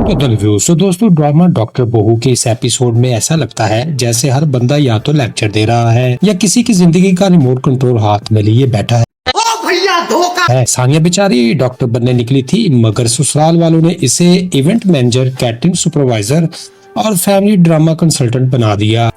तो दोस्तों drama doctor बहू के इस एपिसोड में ऐसा लगता है जैसे हर बंदा या तो लेक्चर दे रहा है या किसी की जिंदगी का रिमोट कंट्रोल हाथ में लिए बैठा है। ओ भैया धोखा है। सानिया बेचारी डॉक्टर बनने निकली थी, मगर ससुराल वालों ने इसे इवेंट मैनेजर, कैटरिंग सुपरवाइजर और फैमिली ड्रामा कंसल्टेंट बना दिया।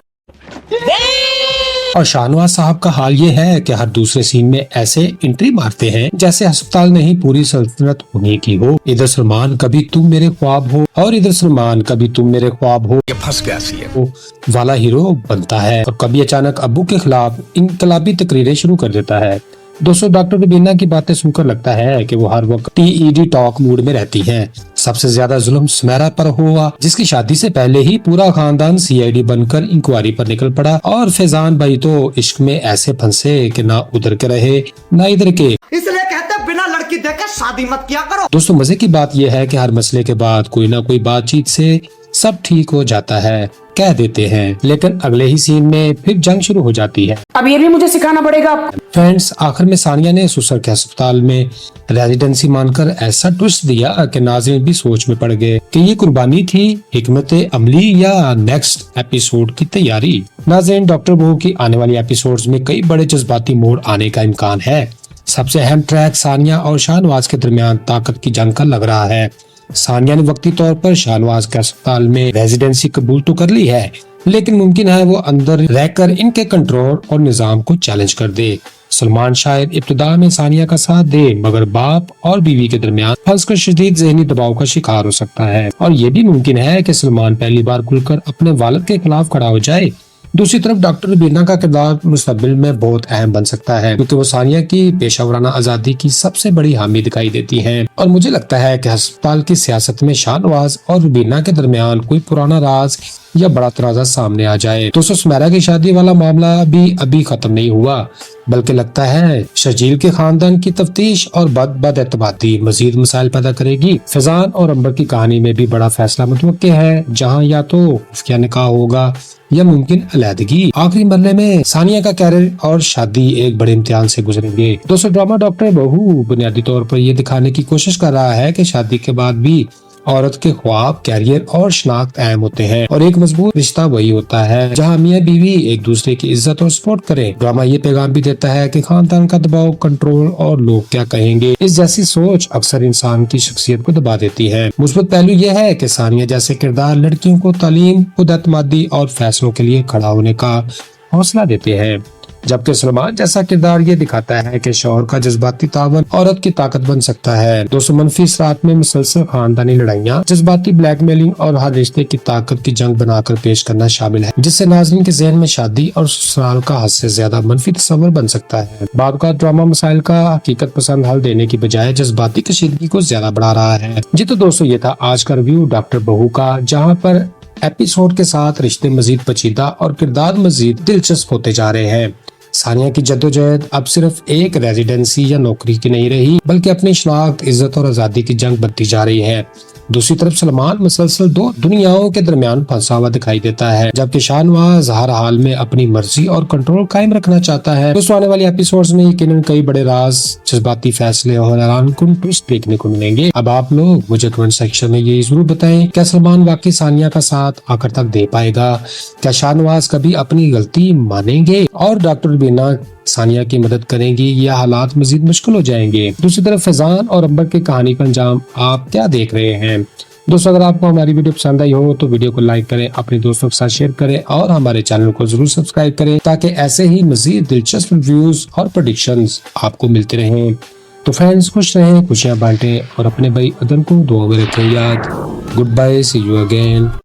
और शाहनवाज साहब का हाल ये है कि हर दूसरे सीन में ऐसे एंट्री मारते हैं जैसे अस्पताल नहीं पूरी सल्तनत उन्हीं की हो। इधर सलमान कभी तुम मेरे ख्वाब हो और इधर सलमान कभी तुम मेरे ख्वाब हो, ये फंस गया सीएम वाला हीरो बनता है और कभी अचानक अब्बू के खिलाफ इनकलाबी तकरीरें शुरू कर देता है। दोस्तों डॉक्टर रुबीना की बातें सुनकर लगता है कि वो हर वक्त टीईडी टॉक मूड में रहती हैं। सबसे ज्यादा जुल्म सुमेरा पर हुआ, जिसकी शादी से पहले ही पूरा खानदान सीआईडी बनकर इंक्वायरी पर निकल पड़ा और फैजान भाई तो इश्क में ऐसे फंसे कि ना उधर के रहे ना इधर के। इसलिए कहते हैं बिना लड़की देखे शादी मत किया करो। दोस्तों मजे की बात यह है कि हर मसले के बाद कोई ना कोई बातचीत से सब ठीक हो जाता है, कह देते हैं, लेकिन अगले ही सीन में फिर जंग शुरू हो जाती है। अब ये भी मुझे सिखाना पड़ेगा। फ्रेंड्स, आखिर में सानिया ने ससुर के अस्पताल में रेजिडेंसी मानकर ऐसा ट्विस्ट दिया कि नाज़रीन भी सोच में पड़ गए कि ये कुर्बानी थी, हिकमत अमली या नेक्स्ट एपिसोड की तैयारी। नाज़रीन, डॉक्टर बहू की आने वाली एपिसोड्स में कई बड़े जज्बाती मोड़ आने का इम्कान है। सबसे अहम ट्रैक सानिया और शाहनवाज के दरमियान ताकत की जंग का लग रहा है। सानिया ने वक्ती तौर पर शाहनवाज के अस्पताल में रेजिडेंसी कबूल तो कर ली है, लेकिन मुमकिन है वो अंदर रहकर इनके कंट्रोल और निजाम को चैलेंज कर दे। सलमान शायद इब्तिदा में सानिया का साथ दे, मगर बाप और बीवी के दरमियान फंसकर शदीद ज़हनी दबाव का शिकार हो सकता है। और ये भी मुमकिन है कि सलमान पहली बार खुलकर अपने वालिद के खिलाफ खड़ा हो जाए। दूसरी तरफ डॉक्टर रुबीना का किरदार मुस्तकबिल में बहुत अहम बन सकता है, क्योंकि वो सानिया की पेशावराना आजादी की सबसे बड़ी हामी दिखाई देती हैं। और मुझे लगता है कि अस्पताल की सियासत में शाहनवाज और रुबीना के दरमियान कोई पुराना राज या बड़ा तनाजा सामने आ जाए। दोस्तों सुमेरा की शादी वाला मामला भी अभी खत्म नहीं हुआ, बल्कि लगता है शजील के खानदान की तफ्तीश और बदएतमादी मजीद मसाइल पैदा करेगी। फैजान और अंबर की कहानी में भी बड़ा फैसला मुतवक्के है, जहाँ या तो खुफिया निकाह होगा या मुमकिन अलहदगी। आखिरी मरले में सानिया का कैरियर और शादी एक बड़े इम्तिहान से गुजरेंगे। दोस्तों ड्रामा डॉक्टर बहू बुनियादी तौर पर ये दिखाने की कोशिश कर रहा है कि शादी के बाद भी औरत के ख्वाब, कैरियर और शनाख्त अहम होते हैं और एक मजबूत रिश्ता वही होता है जहां मियां बीवी एक दूसरे की इज्जत और सपोर्ट करें। ड्रामा ये पैगाम भी देता है कि खानदान का दबाव, कंट्रोल और लोग क्या कहेंगे, इस जैसी सोच अक्सर इंसान की शख्सियत को दबा देती है। मुस्बत पहलू यह है कि सानिया जैसे किरदार लड़कियों को तालीम, खुद-एतमादी और फैसलों के लिए खड़ा होने का हौसला देते हैं, जबकि सलमान जैसा किरदार ये दिखाता है कि शौहर का जज्बाती तावन औरत की ताकत बन सकता है। दोस्तों मनफी असरात में मुसलसल खानदानी लड़ाइयाँ, जज्बाती ब्लैकमेलिंग और हर रिश्ते की ताकत की जंग बनाकर पेश करना शामिल है, जिससे नाज़रीन के ज़हन में शादी और ससुराल का हद से ज्यादा मनफी तस्वर बन सकता है। बाद का ड्रामा मसाइल का हकीकत पसंद हल देने की बजाय जज्बाती कशीदगी को ज्यादा बढ़ा रहा है। जी तो दोस्तों ये था आज का रिव्यू डॉक्टर बहू का, जहाँ पर एपिसोड के साथ रिश्ते मजीद पेचीदा और किरदार मजीद दिलचस्प होते जा रहे हैं। सानिया की जद्दोजहद अब सिर्फ एक रेजिडेंसी या नौकरी की नहीं रही, बल्कि अपनी शनाख्त, इज्जत और आजादी की जंग बनती जा रही है। दूसरी तरफ सलमान मुसलसल दो दुनियाओं के दरमियान फंसा हुआ दिखाई देता है, जबकि शाहनवाज हर हाल में अपनी मर्जी और कंट्रोल कायम रखना चाहता है। दोस्तों आने वाली एपिसोड्स में यकीनन कई बड़े राज, जज्बाती फैसले और हैरानकुन ट्विस्ट देखने को मिलेंगे। अब आप लोग मुझे कमेंट सेक्शन में ये जरूर बताएं, क्या सलमान वाकई सानिया का साथ आखिर तक दे पाएगा? क्या शाहनवाज कभी अपनी गलती मानेंगे और डॉक्टर रुबीना सानिया की मदद करेंगी या हालात मजीद मुश्किल हो जाएंगे? दूसरी तरफ फैजान और अंबर की कहानी का अंजाम आप क्या देख रहे हैं? दोस्तों अगर आपको हमारी वीडियो पसंद आई हो तो वीडियो को लाइक करें, अपने दोस्तों के साथ शेयर करें और हमारे चैनल को जरूर सब्सक्राइब करें, ताकि ऐसे ही मजीद दिलचस्प रिव्यूज और प्रेडिक्शंस आपको मिलते रहें। तो फ्रेंड्स खुश रहें, खुशियां बांटें और अपने भाई अदन को दुआ में रखें याद। Goodbye, see you again.